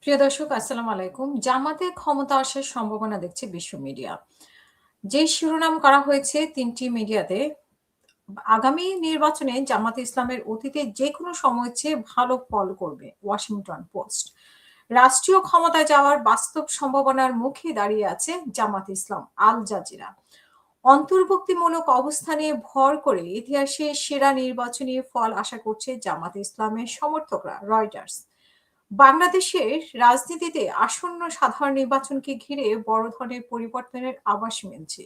প্রিয় দর্শক আসসালামু আলাইকুম। জামাতে ক্ষমতা আসার সম্ভাবনা দেখছে বিশ্ব মিডিয়া। যে শিরোনাম করা হয়েছে ৩ টি মিডিয়াতে, আগামী নির্বাচনে জামাতে ইসলামের অতীতে যেকোনো সময়ের চেয়ে ভালো ফল করবে ওয়াশিংটন পোস্ট। রাষ্ট্রীয় ক্ষমতায় যাওয়ার বাস্তব সম্ভাবনার মুখে দাঁড়িয়ে আছে জামাত ইসলাম। আল জাজিরা অন্তর্ভুক্তিমূলক অবস্থানে ভর করে ইতিহাসে সেরা নির্বাচনী ফল আশা করছে জামাতে ইসলামের সমর্থকরা। রয়টার্স বাংলাদেশের রাজনীতিতে আসন্ন সাধারণ নির্বাচনকে ঘিরে বড় ধরনের পরিবর্তনের আভাস মিলছে।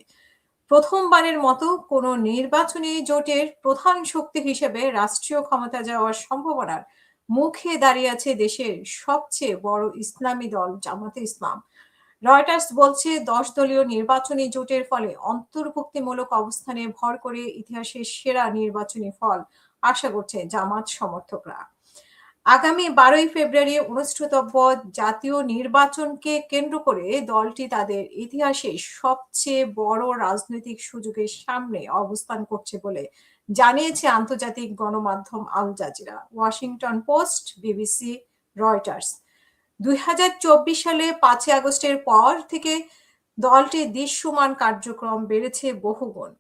প্রথমবারের মতো কোনো নির্বাচনী জোটের প্রধান শক্তি হিসেবে রাষ্ট্রীয় ক্ষমতা যাওয়ার সম্ভাবনার মুখে দাঁড়িয়ে আছে দেশের সবচেয়ে বড় ইসলামী দল জামাতে ইসলাম। রয়টার্স বলছে ১০ দলীয় নির্বাচনী জোটের ফলে অন্তর্ভুক্তিমূলক অবস্থানে ভর করে ইতিহাসের সেরা নির্বাচনী ফল আশা করছে জামাত সমর্থকরা। আগামী ১২ই ফেব্রুয়ারি অনুষ্ঠিতব্য জাতীয় নির্বাচনকে কেন্দ্র করে দলটি তাদের ইতিহাসে সবচেয়ে বড় রাজনৈতিক সুযোগের সামনে অবস্থান করছে বলে জানিয়েছে আন্তর্জাতিক গণমাধ্যম Al Jazeera, Washington Post, BBC, Reuters. ২০২৪ সালে ৫ই আগস্টের পর থেকে দলটির দৃশ্যমান কার্যক্রম বেড়েছে বহুগুণ।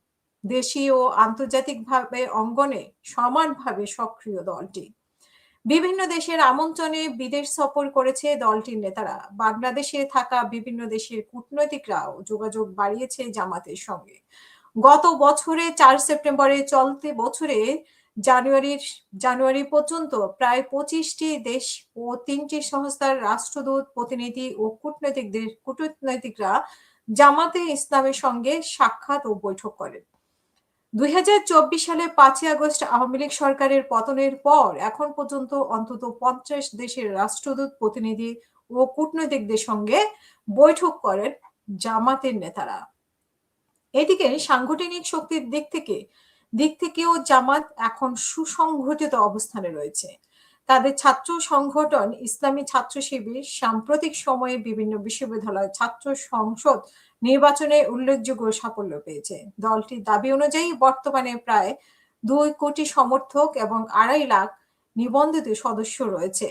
দেশীয় ও আন্তর্জাতিকভাবে অঙ্গনে সমানভাবে সক্রিয় দলটি। বিভিন্ন দেশের আমন্ত্রণে বিদেশ সফর করেছে দলটির নেতারা। বাংলাদেশে থাকা বিভিন্ন দেশের কূটনৈতিকরাও যোগাযোগ বাড়িয়েছে জামাতের সঙ্গে। গত বছরে ৪ সেপ্টেম্বরে চলতি বছরে জানুয়ারি পর্যন্ত প্রায় ২৫টি দেশ ও ৩টি সংস্থার রাষ্ট্রদূত, প্রতিনিধি ও কূটনৈতিকরা জামাতে ইসলামের সঙ্গে সাক্ষাৎ ও বৈঠক করেন। ২০২৪ সালে ৫ই আগস্ট আওয়ামী লীগ সরকারের পতনের পর এখন পর্যন্ত অন্তত ৫০ দেশের রাষ্ট্রদূত, প্রতিনিধি ও কূটনৈতিকদের সঙ্গে বৈঠক করেন জামাতের নেতারা। এদিকে সাংগঠনিক শক্তির দিক থেকেও জামাত এখন সুসংগঠিত অবস্থানে রয়েছে। তাদের ছাত্র সংগঠন ইসলামী ছাত্র শিবির সাম্প্রতিক সময়ে বিভিন্ন বিশ্ববিদ্যালয় ছাত্র সংসদ নির্বাচনে উল্লেখযোগ্য সাফল্য পেয়েছে। দলটির দাবি অনুযায়ী বর্তমানে প্রায় ২ কোটি সমর্থক এবং ২.৫ লাখ নিবন্ধিত সদস্য রয়েছে।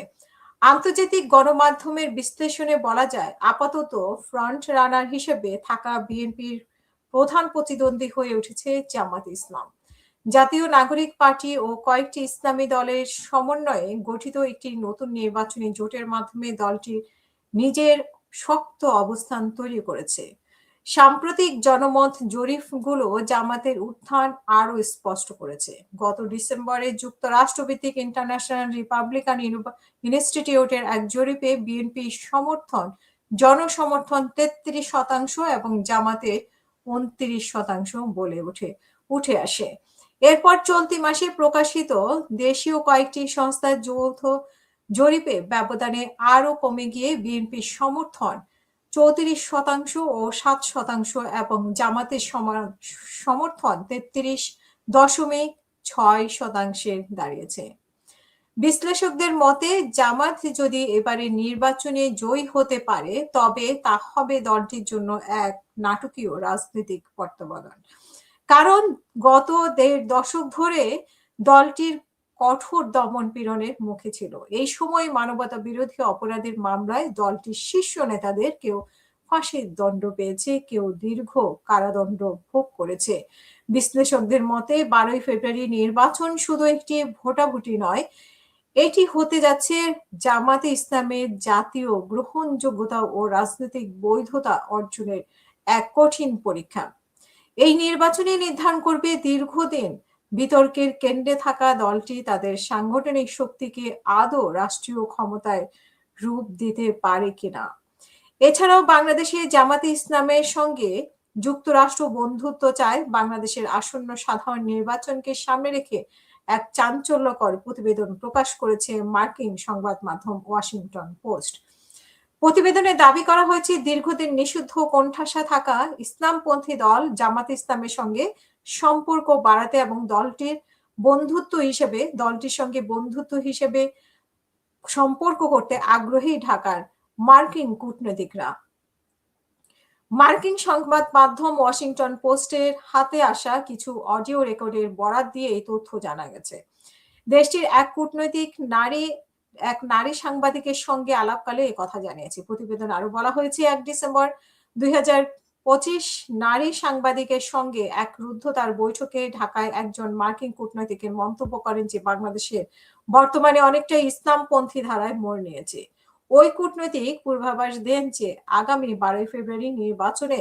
আন্তর্জাতিক গণমাধ্যমের বিশ্লেষণে বলা যায়, আপাতত ফ্রন্ট রানার হিসেবে থাকা বিএনপির প্রধান প্রতিদ্বন্দ্বী হয়ে উঠেছে জামাত ইসলাম। জাতীয় নাগরিক পার্টি ও কয়েকটি ইসলামী দলের সমন্বয়ে গঠিত একটি নতুন নির্বাচনী জোটের মাধ্যমে দলটি নিজের শক্ত অবস্থান তৈরি করেছে। সাম্প্রতিক জনমত জরিপগুলো জামাতের উত্থান আরও স্পষ্ট করেছে। গত ডিসেম্বরে যুক্তরাষ্ট্রভিত্তিক ইন্টারন্যাশনাল রিপাবলিকান ইনস্টিটিউটের এক জরিপে বিএনপি জনসমর্থন ৩৩% এবং জামাতে ২৯% বলে উঠে আসে। এরপর চলতি মাসে প্রকাশিত দেশীয় কয়েকটি সংস্থার যৌথ জরিপে ব্যবধানে আরও কমে গিয়ে বিএনপির সমর্থন ৩৪% ও ৭% এবং জামাতের সমর্থন ৩৩.৬% দাঁড়িয়েছে। বিশ্লেষকদের মতে জামাত যদি এবারে নির্বাচনে জয়ী হতে পারে তবে তা হবে দলটির জন্য এক নাটকীয় রাজনৈতিক প্রত্যাবর্তন। কারণ গত ১.৫ দশক ধরে দলটির কঠোর দমন পীড়নের মুখে ছিল। এই সময় মানবতা বিরোধী অপরাধের মামলায় দলটির শীর্ষ নেতাদের কেউ ফাঁসির দণ্ড পেয়েছে, কেউ দীর্ঘ কারাদণ্ড ভোগ করেছে। বিশ্লেষকদের মতে ১২ই ফেব্রুয়ারি নির্বাচন শুধু একটি ভোটাভুটি নয়, এটি হতে যাচ্ছে জামাতে ইসলামের জাতীয় গ্রহণযোগ্যতা ও রাজনৈতিক বৈধতা অর্জনের এক কঠিন পরীক্ষা। এই নির্বাচনে নির্ধারণ করবে দীর্ঘদিন বিতর্কের কেন্দ্রে থাকা দলটি তাদের সাংগঠনিক শক্তিকে আদৌ রাষ্ট্রীয় ক্ষমতায় রূপ দিতে পারে কিনা। এছাড়াও বাংলাদেশে জামাতে ইসলামের সঙ্গে যুক্তরাষ্ট্র বন্ধুত্ব চায়। বাংলাদেশের আসন্ন সাধারণ নির্বাচনকে সামনে রেখে এক চাঞ্চল্যকর প্রতিবেদন প্রকাশ করেছে মার্কিন সংবাদ মাধ্যম ওয়াশিংটন পোস্ট। প্রতিবেদনে দাবি করা হয়েছে, দীর্ঘদিন নিষিদ্ধ কোণঠাসা থাকা ইসলামপন্থী দল জামাত ইসলামের সঙ্গে সম্পর্ক বাড়াতে এবং দলটির সঙ্গে বন্ধুত্ব হিসেবে সম্পর্ক করতে আগ্রহী ঢাকার মার্কিন কূটনীতিকরা। মার্কিন সংবাদ মাধ্যম ওয়াশিংটন পোস্টের হাতে আসা কিছু অডিও রেকর্ডের বরাত দিয়ে এই তথ্য জানা গেছে। দেশটির এক কূটনৈতিক নারী এক নারী সাংবাদিকের সঙ্গে আলাপকালে কথা জানিয়েছে। প্রতিবেদন আরো বলা হয়েছে 1 ডিসেম্বর 2025 নারী সাংবাদিকের সঙ্গে এক রুদ্ধতার বৈঠকে ঢাকায় একজন মার্কিন কূটনৈতিকের মন্তব্য করেন যে বাংলাদেশের বর্তমানে অনেকটা ইসলামপন্থী ধারায় মোড় নিয়েছে। ওই কূটনৈতিক পূর্বাভাস দেন যে আগামী 12 ফেব্রুয়ারি নির্বাচনে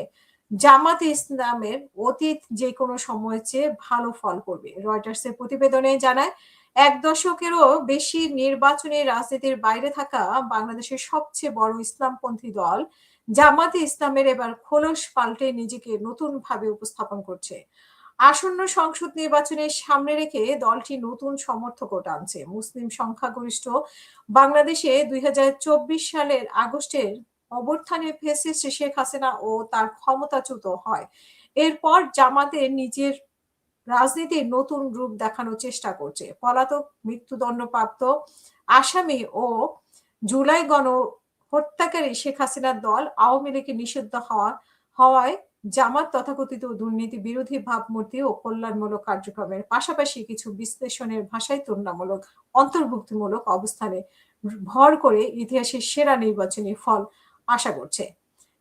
জামাতে ইসলামের অতীত যে কোনো সময়ের চেয়ে ভালো ফল করবে। রয়টার্সের প্রতিবেদনে জানায় 1 দশকেরও বেশি নির্বাচনী রাজনীতির বাইরে থাকা বাংলাদেশের সবচেয়ে বড় ইসলামপন্থী দল জামাতে ইসলামের এবার খোলস পাল্টে নিজেকে নতুন ভাবে উপস্থাপন করছে। আসন্ন সংসদ নির্বাচনের সামনে রেখে দলটি নতুন সমর্থকও টানছে। মুসলিম সংখ্যাগরিষ্ঠ বাংলাদেশে 2024 সালের আগস্টের অভ্যুত্থানে ফ্যাসিস্ট শেখ হাসিনা ও তার ক্ষমতাচ্যুত হয়। এরপর জামাতের নিজের রাজনীতির নতুন রূপ দেখানোর চেষ্টা করছে। পলাতক, মৃত্যুদণ্ডপ্রাপ্ত আসামি ও জুলাই হত্যাকারী শেখ হাসিনার দল আওয়ামী লীগে নিষিদ্ধ হওয়ায় জামাত তথাকথিত দুর্নীতি বিরোধী ভাবমূর্তি ও কল্যাণমূলক কার্যক্রমের পাশাপাশি কিছু বিশ্লেষণের ভাষায় তুলনামূলক অন্তর্ভুক্তিমূলক অবস্থানে ভর করে ইতিহাসের সেরা নির্বাচনী ফল আশা করছে।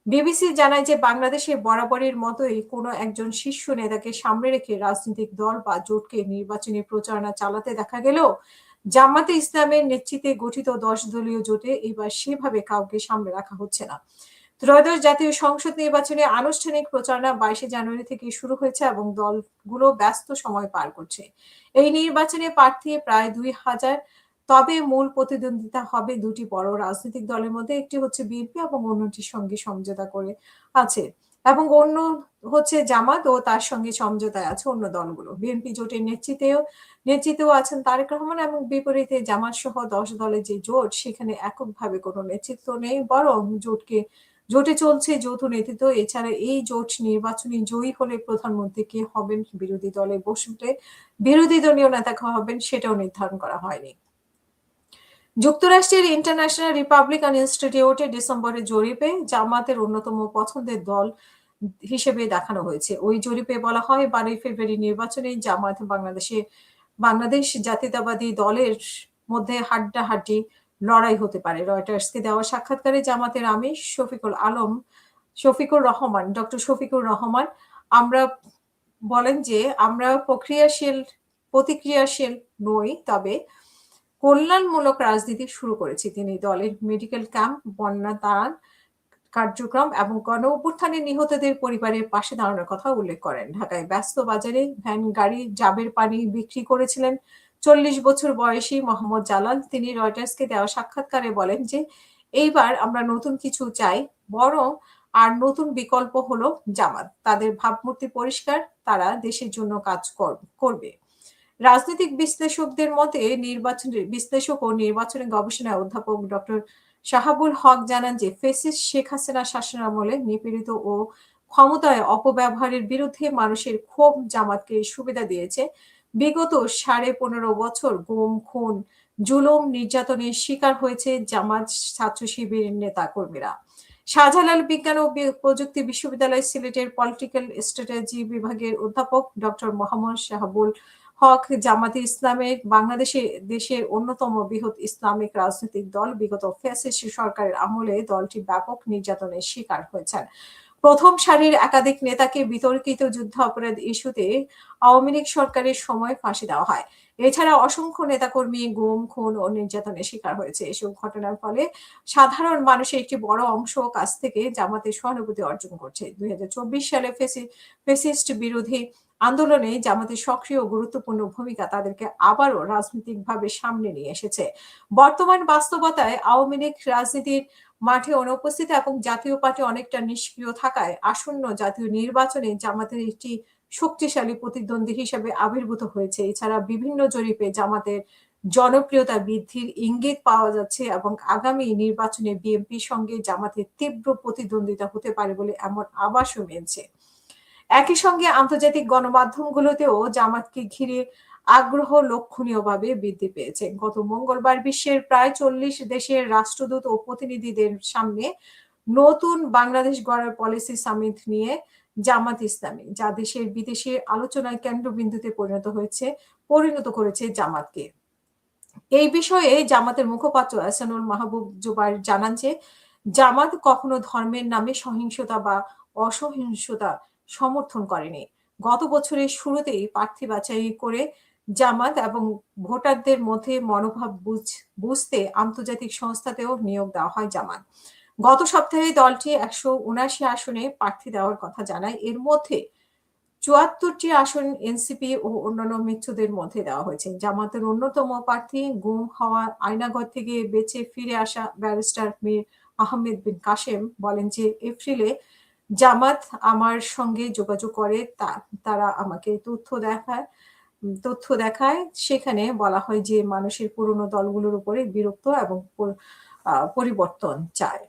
বিবিসি জানায় যে বাংলাদেশে বরাবরের মতোই কোনো একজন শীর্ষ নেতাকে সামনে রেখে রাজনৈতিক দল বা জোটকে নির্বাচনী প্রচারণা চালাতে দেখা গেলেও জামাতে ইসলামের নেতৃত্বে গঠিত 10 দলীয় জোটে এবার সেভাবে কাউকে সামনে রাখা হচ্ছে না। ত্রয়োদশ জাতীয় সংসদ নির্বাচনে আনুষ্ঠানিক প্রচারণা 22 জানুয়ারি থেকে শুরু হয়েছে এবং দলগুলো ব্যস্ত সময় পার করছে। এই নির্বাচনে প্রার্থী প্রায় 2000, তবে মূল প্রতিদ্বন্দ্বিতা হবে দুটি বড় রাজনৈতিক দলের মধ্যে। একটি হচ্ছে বিএনপি এবং অন্যটির সঙ্গে সমঝোতা করে আছে এবং অন্য হচ্ছে জামাত ও তার সঙ্গে সমঝোতায় আছে অন্য দলগুলো। বিএনপি জোটের নেতৃত্বেও আছেন তারেক রহমান এবং বিপরীতে জামাত সহ 10 দলের যে জোট সেখানে এককভাবে কোনো নেতৃত্ব নেই, বরং জোটে চলছে যৌথ নেতৃত্ব। এছাড়া এই জোট নির্বাচনী জয়ী হলে প্রধানমন্ত্রী কে হবেন, বিরোধী দলে বসলে বিরোধী দলীয় নেতা হবেন সেটাও নির্ধারণ করা হয়নি। যুক্তরাষ্ট্রের ইন্টারন্যাশনাল রিপাবলিকান ইনস্টিটিউটে ডিসেম্বরের জরিপে জামাতের অন্যতম পছন্দের দল হিসেবে দেখানো হয়েছে। ওই জরিপে বলা হয় 12 ফেব্রুয়ারি নির্বাচনে জামাত বাংলাদেশ জাতীয়তাবাদী দলের মধ্যে হাড্ডাহাড্ডি লড়াই হতে পারে। রয়টার্সকে দেওয়া সাক্ষাৎকারে জামাতের আমির ডক্টর শফিকুর রহমান আমরা বলেন যে আমরা প্রতিক্রিয়াশীল নই, তবে কল্যাণমূলক রাজনীতি শুরু করেছি। তিনি দলের মেডিকেল ক্যাম্প, বন্যা ত্রাণ কার্যক্রম এবং গণ-অভ্যুত্থানে নিহতদের পরিবারের পাশে দাঁড়ানোর কথা উল্লেখ করেন। ঢাকায় ব্যস্ত বাজারে ভ্যান গাড়ি জাবের পানি বিক্রি করেছিলেন 40 বছর বয়সী মোহাম্মদ জালাল। তিনি রয়টার্সকে দেওয়া সাক্ষাৎকারে বলেন যে এইবার আমরা নতুন কিছু চাই, বরং আর নতুন বিকল্প হলো জামাত। তাদের ভাবমূর্তি পরিষ্কার, তারা দেশের জন্য কাজ করবে। রাজনৈতিক বিশ্লেষকদের মতে বিশ্লেষক ও নির্বাচনী গবেষণায় অধ্যাপক ডক্টর শাহাবুল হক জানান যে ফ্যাসিস্ট শেখ হাসিনা শাসনামলে নিপীড়িত ও ক্ষমতায় অপব্যবহারের বিরুদ্ধে মানুষের ক্ষোভ জামাতকে সুবিধা দিয়েছে। বিগত 15.5 বছর গুম, খুন, জুলুম, নির্যাতনের শিকার হয়েছে জামাত ছাত্র শিবিরের নেতা কর্মীরা। শাহজালাল বিজ্ঞান ও প্রযুক্তি বিশ্ববিদ্যালয় সিলেটের পলিটিক্যাল স্ট্র্যাটেজি বিভাগের অধ্যাপক ডক্টর মোহাম্মদ শাহাবুল হক জামাতে ইসলামের দেশের অন্যতম বৃহৎ ইসলামিক রাজনৈতিক দল। বিগত ফ্যাসিস্ট সরকারের আমলে দলটি ব্যাপক নির্যাতনের শিকার হয়েছেন। প্রথম সারির একাধিক নেতাকে বিতর্কিত যুদ্ধাপরাধ ইস্যুতে আওয়ামী লীগ সরকারের সময় ফাঁসি দেওয়া হয়। এছাড়া অসংখ্য নেতাকর্মী গুম, খুন ও নির্যাতনের শিকার হয়েছে। এসব ঘটনার ফলে সাধারণ মানুষের একটি বড় অংশ কাছ থেকে জামাতের সহানুভূতি অর্জন করছে। 2024 সালে ফ্যাসিস্ট বিরোধী আন্দোলনে জামাতের সক্রিয় গুরুত্বপূর্ণ ভূমিকা তাদেরকে আবারও রাজনৈতিকভাবে সামনে নিয়ে এসেছে। বর্তমান বাস্তবতায় আওয়ামী লীগ রাজনীতির মাঠে অনুপস্থিত এবং জাতীয় পার্টি অনেকটা নিষ্ক্রিয় থাকায় আসন্ন জাতীয় নির্বাচনে জামাতের একটি শক্তিশালী প্রতিদ্বন্দ্বী হিসেবে আবির্ভূত হয়েছে। এছাড়া বিভিন্ন জরিপে জামাতের জনপ্রিয়তা বৃদ্ধির ইঙ্গিত পাওয়া যাচ্ছে এবং আগামী নির্বাচনে বিএনপির সঙ্গে জামাতের তীব্র প্রতিদ্বন্দ্বিতা হতে পারে বলে এমন আভাসও মিলছে। একই সঙ্গে আন্তর্জাতিক গণমাধ্যমগুলোতেও জামাতকে ঘিরে আগ্রহ লক্ষণীয়ভাবে বৃদ্ধি পেয়েছে। গত মঙ্গলবার বিশ্বের প্রায় 40 দেশের রাষ্ট্রদূত ও প্রতিনিধিদের সামনে নতুন বাংলাদেশ গড়ার পলিসি সামিট নিয়ে জামাত ইসলামী, যা দেশের বিদেশে আলোচনায় কেন্দ্রবিন্দুতে পরিণত করেছে জামাতকে। এই বিষয়ে জামাতের মুখপাত্র এহসানুল মাহবুব জুবায়ের জানান যে, জামাত কখনো ধর্মের নামে সহিংসতা বা অসহিংসতা সমর্থন করেনি। গত বছরের শুরুতেই প্রার্থী বাছাই করে জামাত এবং ভোটারদের মধ্যে মনোভাব বুঝতে আন্তর্জাতিক সংস্থাতেও নিয়োগ দেওয়া হয় জামাত। গত সপ্তাহে দলটি ১৭৯ আসনে প্রার্থী দেওয়ার কথা জানায়। এর মধ্যে ৭৪টি আসন এনসিপি ও অন্যান্য মিত্রদের মধ্যে দেওয়া হয়েছে। জামাতের অন্যতম প্রার্থী গুম হওয়া আয়নাঘর থেকে বেঁচে ফিরে আসা ব্যারিস্টার মীর আহমেদ বিন কাসেম বলেন যে, এপ্রিলে জামাত আমার সঙ্গে যোগাযোগ করে তারা আমাকে তথ্য দেখায়। সেখানে বলা হয় যে মানুষের পুরনো দলগুলোর উপরে বিরক্ত এবং পরিবর্তন চায়।